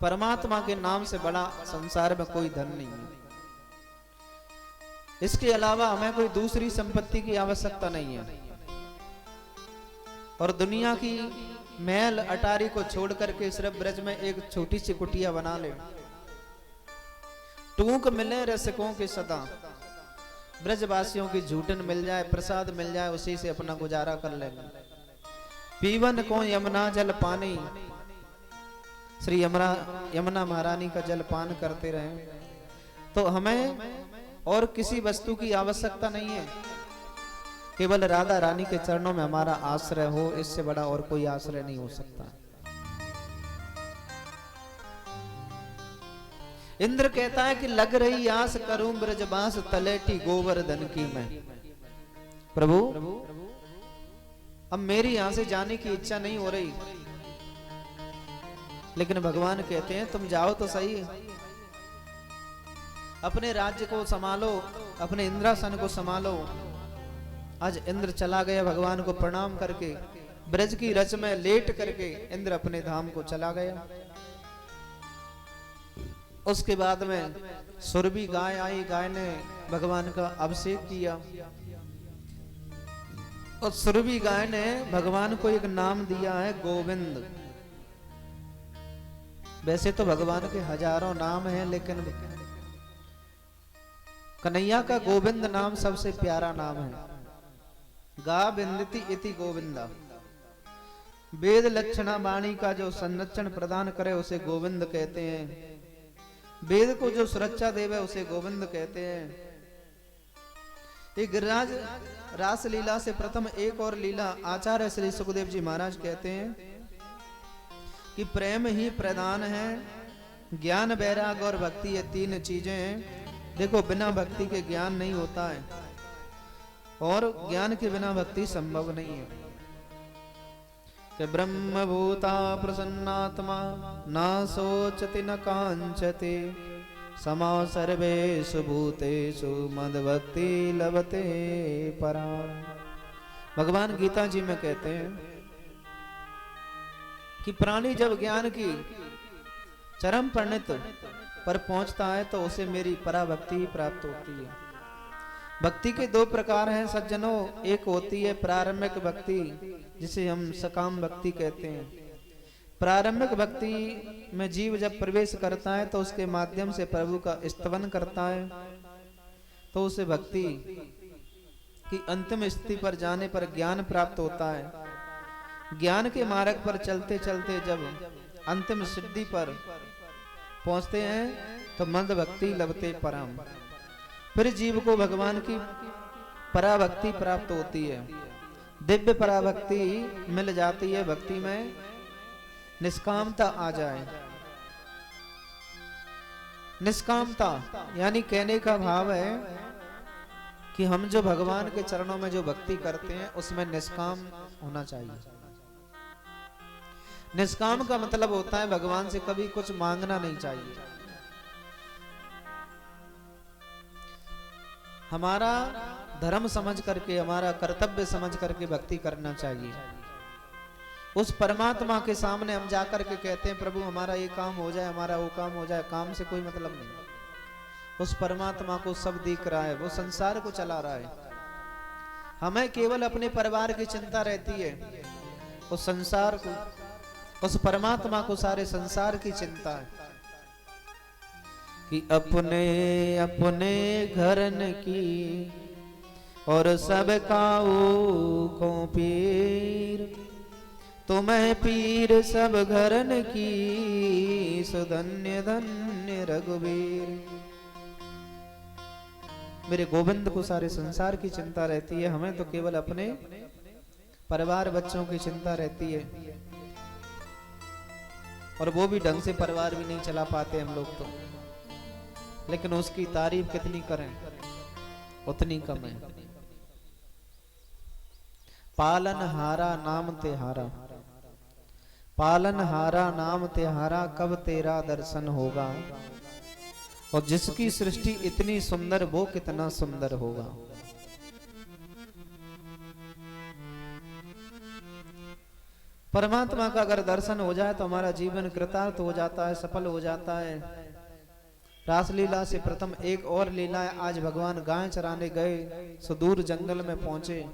परमात्मा के नाम से बड़ा संसार में कोई धन नहीं है। इसके अलावा हमें कोई दूसरी संपत्ति की आवश्यकता नहीं है। और दुनिया की महल अटारी को छोड़ करके सिर्फ ब्रज में एक छोटी सी कुटिया बना ले। टूक मिले रसिकों के सदा, ब्रजवासियों की झूठन मिल जाए, प्रसाद मिल जाए, उसी से अपना गुजारा कर लेंगे। पीवन को यमुना जल पानी, श्री यमुना महारानी का जल पान करते रहे। तो हमें और किसी वस्तु की आवश्यकता नहीं है, केवल राधा रानी के चरणों में हमारा आश्रय हो, इससे बड़ा और कोई आश्रय नहीं हो सकता। इंद्र कहता है कि लग रही आस करूं ब्रजबास तलेटी गोवर्धन की मैं। प्रभु अब मेरी यहां से जाने की इच्छा नहीं हो रही, लेकिन भगवान कहते हैं तुम जाओ तो सही, अपने राज्य को संभालो, अपने इंद्रासन को संभालो। आज इंद्र चला गया भगवान को प्रणाम करके, ब्रज की रच में लेट करके इंद्र अपने धाम को चला गया। उसके बाद में सुरभि गाय आई, गाय ने भगवान का अभिषेक किया और सुरभि गाय ने भगवान को एक नाम दिया है गोविंद। वैसे तो भगवान के हजारों नाम हैं, लेकिन कन्हैया का गोविंद नाम सबसे प्यारा नाम है। गा बिंदति इति गोविंदा, वेद लक्षणा वाणी का जो संरक्षण प्रदान करे उसे गोविंद कहते हैं। वेद को जो सुरक्षा देवे उसे गोविंद कहते हैं। ये गिरिराज रास लीला से प्रथम एक और लीला आचार्य श्री सुखदेव जी महाराज कहते हैं कि प्रेम ही प्रधान है, ज्ञान वैराग और भक्ति ये तीन चीजें हैं। देखो बिना भक्ति के ज्ञान नहीं होता है और ज्ञान के बिना भक्ति संभव नहीं है। कि ब्रह्म भूता प्रसन्नात्मा न सोचति न कांचति समा सर्वेषु भूतेषु मद्भक्ति लभते परा। भगवान गीता जी में कहते हैं कि प्राणी जब ज्ञान की चरम परिणत पर पहुंचता है तो उसे मेरी पराभक्ति प्राप्त होती है। भक्ति के दो प्रकार हैं सज्जनों, एक होती है प्रारंभिक भक्ति जिसे हम सकाम भक्ति कहते हैं। प्रारंभिक भक्ति में जीव जब प्रवेश करता है तो उसके माध्यम से प्रभु का स्तवन करता है, तो उसे भक्ति की अंतिम स्थिति पर जाने पर ज्ञान प्राप्त होता है। ज्ञान के मार्ग पर चलते चलते जब अंतिम सिद्धि पर पहुंचते हैं तो मंद भक्ति लभते परम। फिर जीव को भगवान की पराभक्ति प्राप्त होती है, दिव्य पराभक्ति मिल जाती है। भक्ति में निष्कामता आ जाए। निष्कामता यानी कहने का भाव है कि हम जो भगवान के चरणों में जो भक्ति करते हैं उसमें निष्काम होना चाहिए। निष्काम का मतलब होता है भगवान से कभी कुछ मांगना नहीं चाहिए। हमारा धर्म समझ करके, हमारा कर्तव्य समझ करके भक्ति करना चाहिए। उस परमात्मा के सामने हम जाकर के कहते हैं प्रभु हमारा ये काम हो जाए, हमारा वो काम हो जाए। काम से कोई मतलब नहीं। उस परमात्मा को सब दिख रहा है, वो संसार को चला रहा है। हमें केवल अपने परिवार की चिंता रहती है, उस संसार को, उस परमात्मा को सारे संसार की चिंता है कि अपने अपने घरन की और सब काऊ को पीर, तुम्हें पीर सब घरन की सुधन्य धन्य रघुवीर। मेरे गोविंद को सारे संसार की चिंता रहती है, हमें तो केवल अपने परिवार बच्चों की चिंता रहती है, और वो भी ढंग से परिवार भी नहीं चला पाते हम लोग तो। लेकिन उसकी तारीफ कितनी करें उतनी कम है। पालन हारा नाम तिहारा, पालन हारा नाम तिहारा, कब तेरा दर्शन होगा। और जिसकी सृष्टि इतनी सुंदर वो कितना सुंदर होगा। परमात्मा का अगर दर्शन हो जाए तो हमारा जीवन कृतार्थ हो जाता है, सफल हो जाता है। रासलीला से प्रथम एक और लीला है। आज भगवान गाय चराने गए, सुदूर जंगल में पहुंचे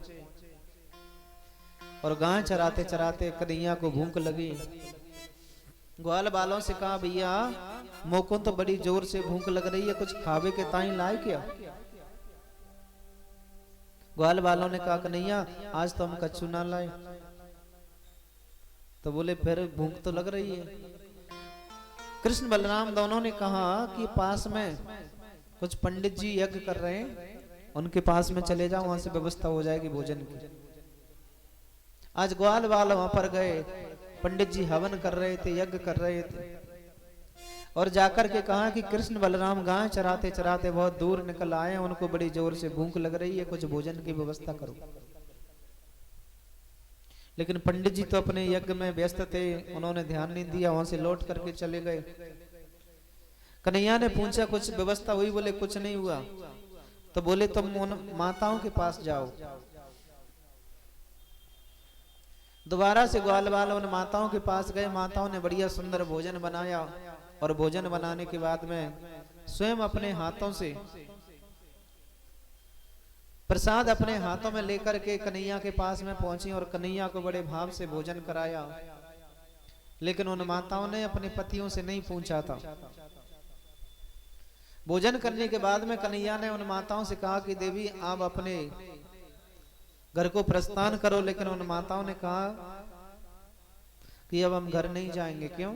और गाय चराते चराते कन्हैया को भूख लगी। ग्वाल बालों से कहा भैया मोको तो बड़ी जोर से भूख लग रही है, कुछ खावे के ताई लाए क्या। ग्वाल बालों ने कहा कन्हैया आज तो हम कच्चू ना लाए। तो बोले फिर भूख तो लग रही है। कृष्ण बलराम दोनों ने कहा कि पास में कुछ पंडित जी यज्ञ कर रहे हैं, उनके पास में चले जाओ, वहां से व्यवस्था हो जाएगी भोजन की। आज ग्वाल बाल वहां पर गए, पंडित जी हवन कर रहे थे, यज्ञ कर रहे थे, और जाकर के कहा कि कृष्ण बलराम गाय चराते चराते बहुत दूर निकल आए, उनको बड़ी जोर से भूख लग रही है, कुछ भोजन की व्यवस्था करो। लेकिन पंडित जी तो अपने यज्ञ में व्यस्त थे, उन्होंने ध्यान नहीं दिया, वहां से लौट करके चले गए। कन्हैया ने पूछा कुछ व्यवस्था हुई? बोले कुछ नहीं हुआ। तो बोले तुम उन माताओं के पास जाओ। दोबारा से ग्वाल वाल उन माताओं के पास गए। माताओं ने बढ़िया सुंदर भोजन बनाया और भोजन बनाने के बाद में स्वयं अपने हाथों से प्रसाद अपने हाथों में लेकर के कन्हैया के पास में पहुंची और कन्हैया को बड़े भाव से भोजन कराया। लेकिन उन माताओं ने अपने पतियों से नहीं पूछा था। भोजन करने के बाद में कन्हैया ने उन माताओं से कहा कि देवी आप अपने घर को प्रस्थान करो। लेकिन उन माताओं ने कहा कि अब हम घर नहीं जाएंगे। क्यों?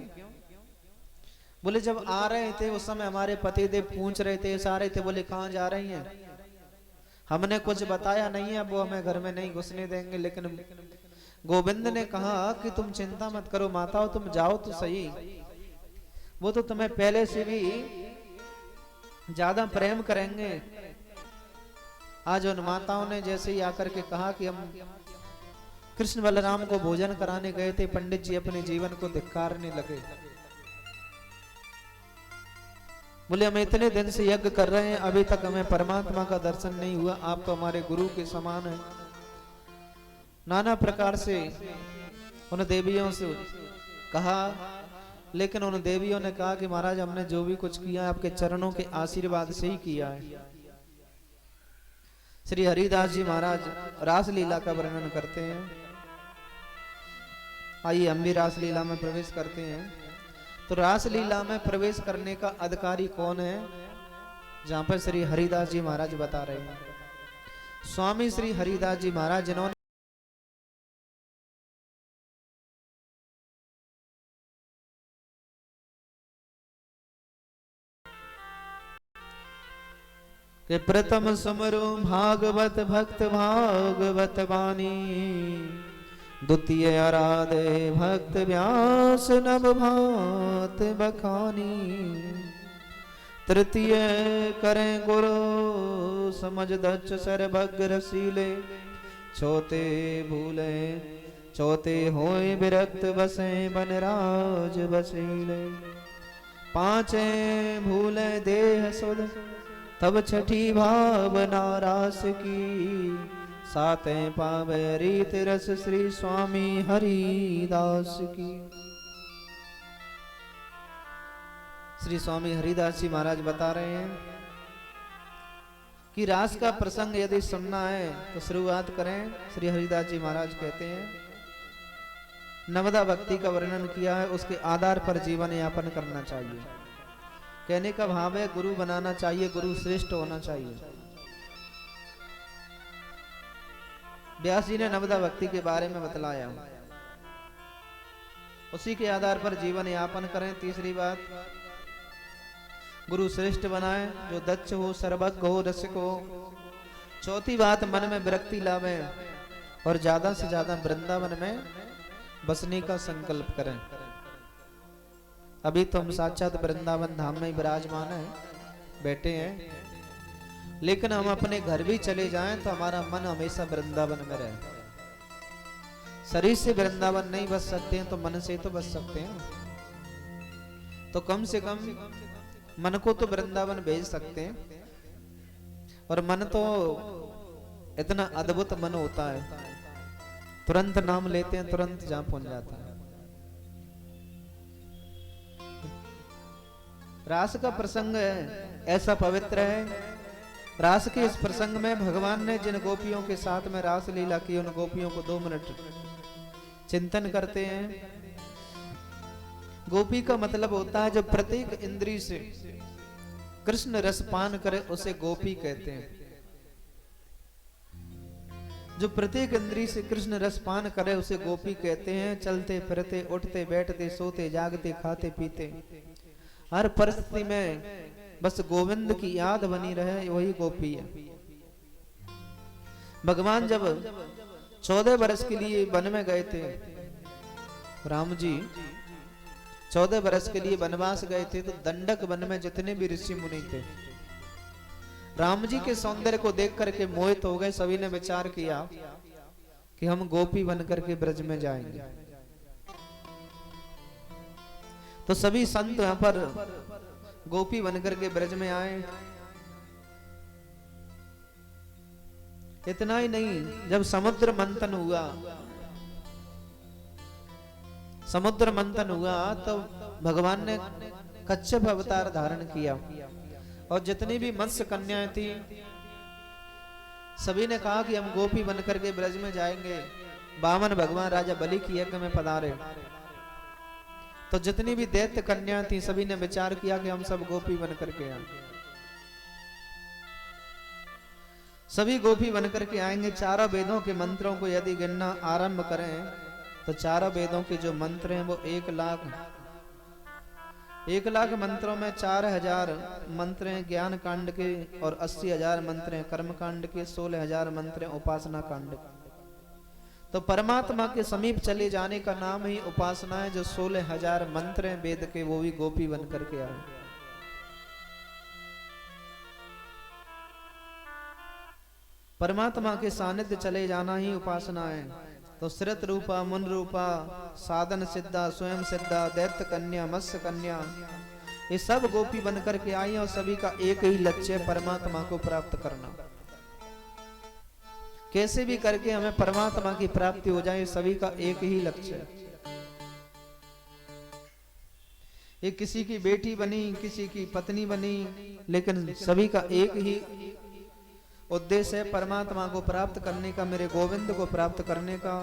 बोले जब आ रहे थे उस समय हमारे पतिदेव पूछ रहे थे, सारे थे, बोले कहाँ जा रही हैं? हमने कुछ बताया नहीं है, अब वो हमें घर में नहीं घुसने देंगे। लेकिन गोविंद ने कहा कि तुम चिंता मत करो माताओं, तुम जाओ तो सही, वो तो तुम्हें पहले से भी ज्यादा प्रेम करेंगे। आज उन माताओं ने जैसे ही आकर के कहा कि हम कृष्ण बलराम को भोजन कराने गए थे, पंडित जी अपने जीवन को धिक्कारने लगे। बोले हम इतने दिन से यज्ञ कर रहे हैं, अभी तक हमें परमात्मा का दर्शन नहीं हुआ, आप तो हमारे गुरु के समान हैं। नाना प्रकार से उन देवियों से कहा, लेकिन उन देवियों ने कहा कि महाराज हमने जो भी कुछ किया है आपके चरणों के आशीर्वाद से ही किया है। श्री हरिदास जी महाराज रासलीला का वर्णन करते हैं। आइए हम भी रासलीला में प्रवेश करते हैं। तो रासलीला में प्रवेश करने का अधिकारी कौन है? जहां पर श्री हरिदास जी महाराज बता रहे हैं। स्वामी श्री हरिदास जी महाराज जिन्होंने कि प्रथम सुमरो भागवत भक्त भागवत वाणी, द्वितीय आराधे भक्त व्यास नभ भात बखानी, तृतीय करें गुरु समझ दक्ष सर्वज्ञ रसीले, चौथे होए विरक्त बसे बनराज बसीले, पांचे भूले देह सुध तब छठी भावना रास की, सातें पावे रीत रस श्री स्वामी हरिदास की। श्री स्वामी हरिदास जी महाराज बता रहे हैं कि रास का प्रसंग यदि सुनना है तो शुरुआत करें। श्री हरिदास जी महाराज कहते हैं नवदा भक्ति का वर्णन किया है, उसके आधार पर जीवन यापन करना चाहिए। कहने का भाव है गुरु बनाना चाहिए, गुरु श्रेष्ठ होना चाहिए। व्यास जी ने नवदा भक्ति के बारे में बतलाया, उसी के आधार पर जीवन यापन करें। तीसरी बात, गुरु श्रेष्ठ बनाए जो दक्ष हो, सर्वज्ञ हो, रसिक हो। चौथी बात, मन में विरक्ति लावे और ज्यादा से ज्यादा वृंदावन में बसने का संकल्प करें। अभी तो हम साक्षात वृंदावन धाम में विराजमान है, बैठे हैं, लेकिन हम अपने घर भी चले जाएं तो हमारा मन हमेशा वृंदावन में रहे। शरीर से वृंदावन नहीं बच सकते हैं तो मन से तो बच सकते हैं। तो कम से कम मन को तो वृंदावन भेज सकते हैं। और मन तो इतना अद्भुत मन होता है, तुरंत नाम लेते हैं तुरंत जहां पहुंच जाता है। रास का प्रसंग ऐसा पवित्र है। रास के इस प्रसंग में भगवान ने जिन गोपियों के साथ में रास लीला की, उन गोपियों को 2 मिनट चिंतन करते हैं। गोपी का मतलब होता है जो प्रत्येक इंद्रिय से कृष्ण रस पान करे उसे गोपी कहते हैं। जो प्रत्येक इंद्रिय से कृष्ण रस पान करे उसे गोपी कहते हैं। चलते फिरते, उठते बैठते, सोते जागते, खाते पीते, हर परिस्थिति में बस गोविंद की याद बनी रहे, वही गोपी है। भगवान जब 14 वर्ष के लिए वन में गए थे, राम जी 14 वर्ष के लिए वनवास गए थे, तो दंडक वन में जितने भी ऋषि मुनि थे राम जी के सौंदर्य को देख करके मोहित हो गए। सभी ने विचार किया कि हम गोपी बन करके ब्रज में जाएंगे। तो सभी संत यहाँ पर गोपी बन करके ब्रज में आए। इतना ही नहीं, जब समुद्र मंथन हुआ, समुद्र मंथन हुआ तो भगवान ने कच्छप अवतार धारण किया और जितनी भी मत्स्य कन्याएं थी सभी ने कहा कि हम गोपी बन करके ब्रज में जाएंगे। वामन भगवान राजा बलि की यज्ञ में पधारे तो जितनी भी दैत्य कन्या थी सभी ने विचार किया कि हम सब गोपी बन करके आए। सभी गोपी बन करके आएंगे। चारों वेदों के मंत्रों को यदि गिनना आरंभ करें तो चारों वेदों के जो मंत्र हैं वो 1 लाख मंत्रों में 4000 मंत्र हैं ज्ञान कांड के और 80,000 मंत्र हैं कर्म कांड के, 16,000 मंत्र हैं उपासना कांड के। तो परमात्मा के समीप चले जाने का नाम ही उपासना है। जो 16,000 मंत्र हैं वेद के वो भी गोपी बन करके आए। परमात्मा के सानिध्य चले जाना ही उपासना है। तो श्रित रूपा, मुन रूपा, साधन सिद्धा, स्वयं सिद्धा, दैत्य कन्या, मत्स्य कन्या, ये सब गोपी बन करके आई और सभी का एक ही लक्ष्य है, परमात्मा को प्राप्त करना। कैसे भी करके हमें परमात्मा की प्राप्ति हो जाए, सभी का एक ही लक्ष्य है। ये किसी की बेटी बनी, किसी की पत्नी बनी, लेकिन सभी का एक ही उद्देश्य है परमात्मा को प्राप्त करने का, मेरे गोविंद को प्राप्त करने का।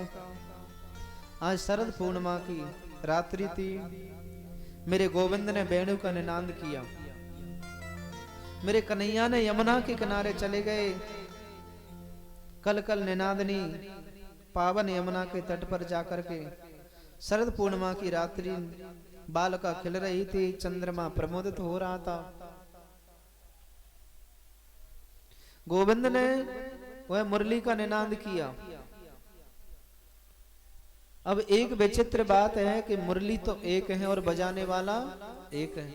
आज शरद पूर्णिमा की रात्रि थी। मेरे गोविंद ने वेणु का निनाद किया। मेरे कन्हैया ने यमुना के किनारे चले गए। कल कल निनादनी पावन यमुना के तट पर जाकर के शरद पूर्णिमा की रात्रि बालिका खिल रही थी, चंद्रमा प्रमोदित हो रहा था। गोविंद ने वह मुरली का निनाद किया। अब एक विचित्र बात है कि मुरली तो एक है और बजाने वाला एक है,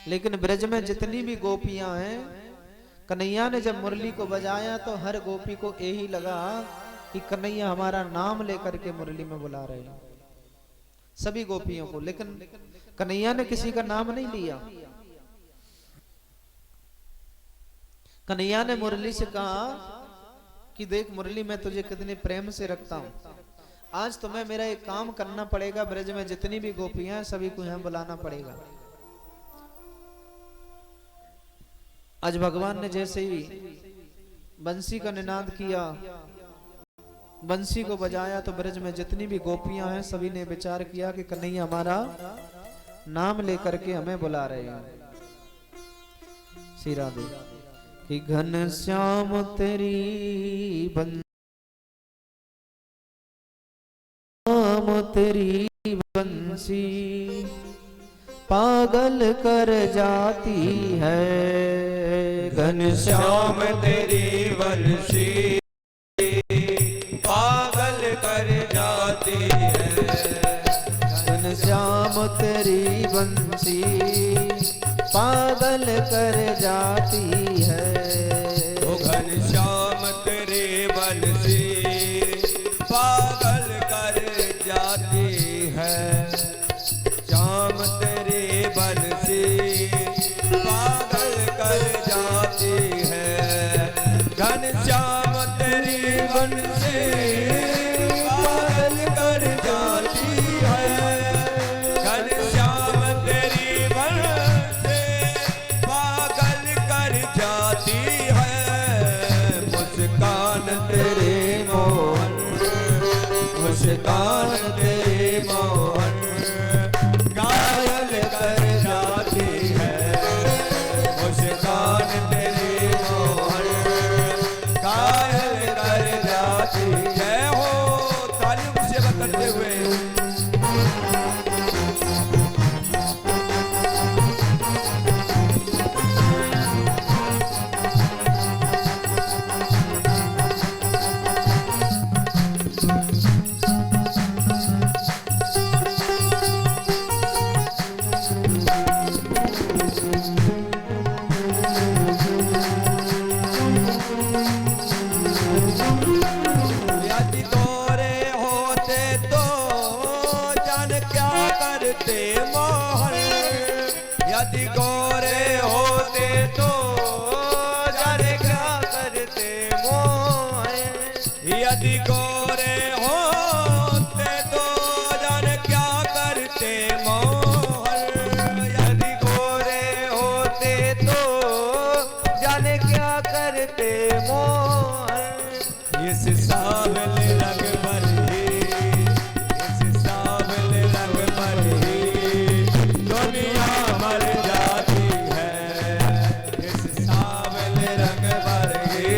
लेकिन ब्रज में जितनी भी गोपियां हैं, कन्हैया ने जब मुरली को बजाया तो हर गोपी को यही लगा कि कन्हैया हमारा नाम लेकर के मुरली में बुला रहे हैं, सभी गोपियों को। लेकिन कन्हैया ने किसी का नाम नहीं लिया। कन्हैया ने मुरली से कहा कि देख मुरली, मैं तुझे कितने प्रेम से रखता हूं। आज तुम्हें मेरा एक काम करना पड़ेगा, ब्रज में जितनी भी गोपियां हैं सभी को यहां बुलाना पड़ेगा। आज भगवान ने जैसे ही बंसी का निनाद किया, बंसी को बजाया, तो ब्रज में जितनी भी गोपियां हैं सभी ने विचार किया कि कन्हैया हमारा नाम लेकर के हमें बुला रहे हैं। श्री राधे कि घन श्याम तेरी तेरी बंसी पागल कर जाती है। घन श्याम तेरी बंसी पागल कर जाती है। घन श्याम तेरी बंसी पागल कर जाती है। ओ घन श्याम तेरी बंसी पागल कर जाती है। श्याम तेरी बंसी पागल कर जाती है। घन श्याम तेरी बंसी पागल कर जाती है। घन श्याम तेरी बंसी पागल कर जाती है। मुस्कान तेरे मोहन, मुस्कान तेरे मोहन घायल कर जाती है। मुस्कान तेरे मोहन घायल कर जाती है। हो तालियों से करते हुए करते मोहन। यदि गोरे होते तो जाने क्या करते मोहन। यदि गोरे होते तो जाने क्या करते मोहन। यदि गोरे होते तो जाने क्या करते मोहन। इस सावले रंग पर ही, इस सावले रंग पर ही दुनिया मर जाती है। इस सावले रंग पर ही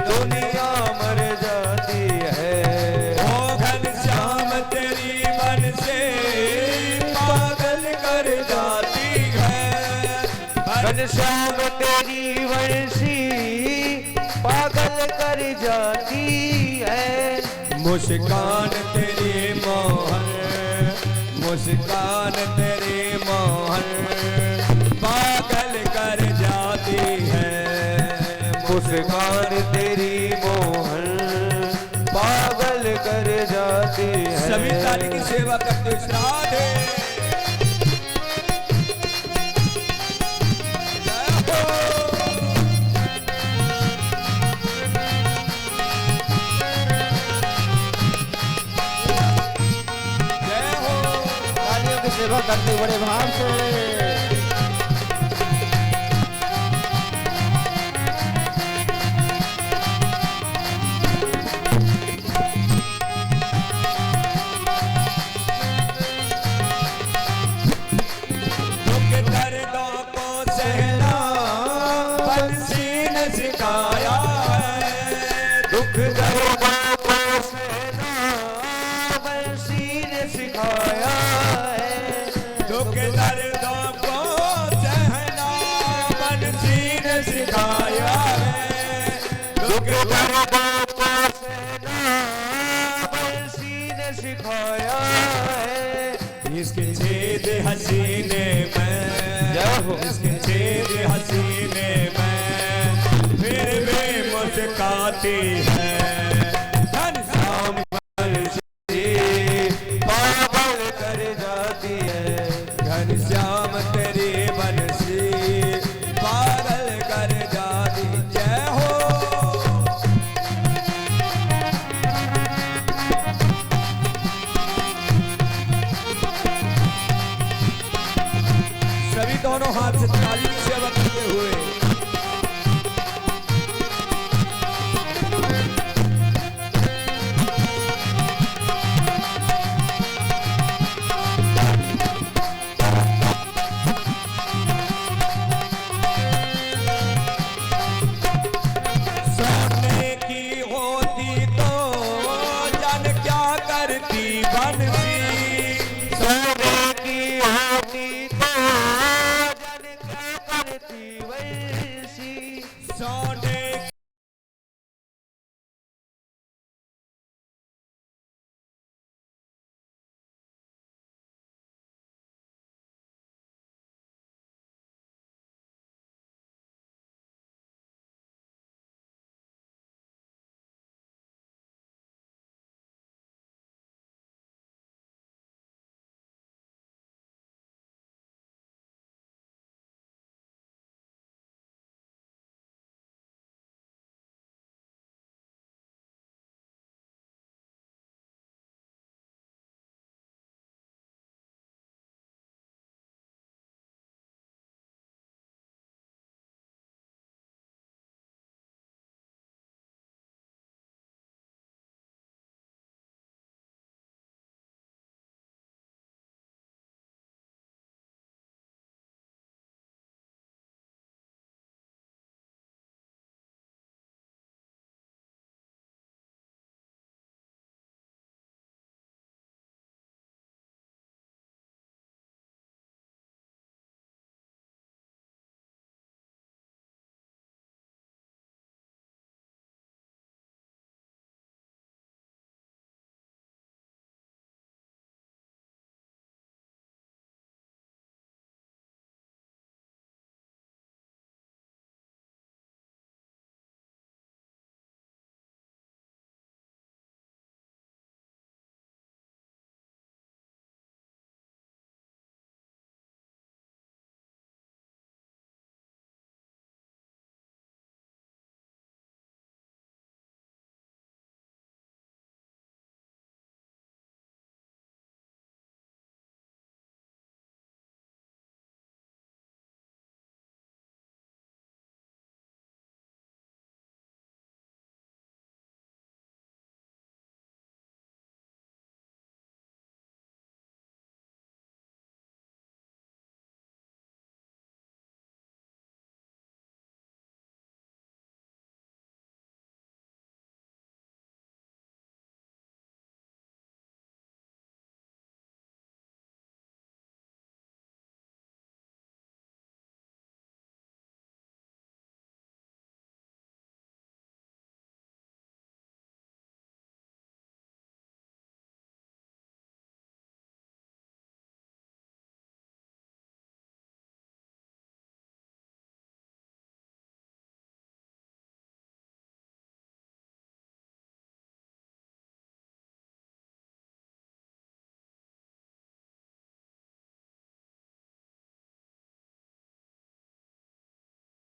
दुनिया मर जाती है। ओ घनश्याम तेरी मन से पागल कर जाती है। घनश्याम तेरी वंशी पागल कर जाती है। मुस्कान तेरी मोहन, मुस्कान तेरी मोहन पागल कर जाती है। मुस्कान तेरी मोहन पागल कर जाती है। सभी ताली की सेवा करते हुए राधे। सेवा करते बड़े भाव से। दुख दर्दों को सहना बंसी ने सिखाया है। दुख दर्दों को सहना बंसी ने सिखाया है। दुख दर्दों को सहना बंसी ने सिखाया है। दुख दर्दों को सहना बंसी ने सिखाया है। इसके छेद हसीने में, इसके छेद हसीने में फिर भी मुस्काती है। घनश्याम पागल कर जाती है। घनश्याम तेरी बंसी पागल कर जाती। जय हो। सभी दोनों हाथ से ताली की सेवा करते हुए सोने की होती तो जान क्या करती बंसी। सोने की होती तो जान क्या करती वैसी। सोने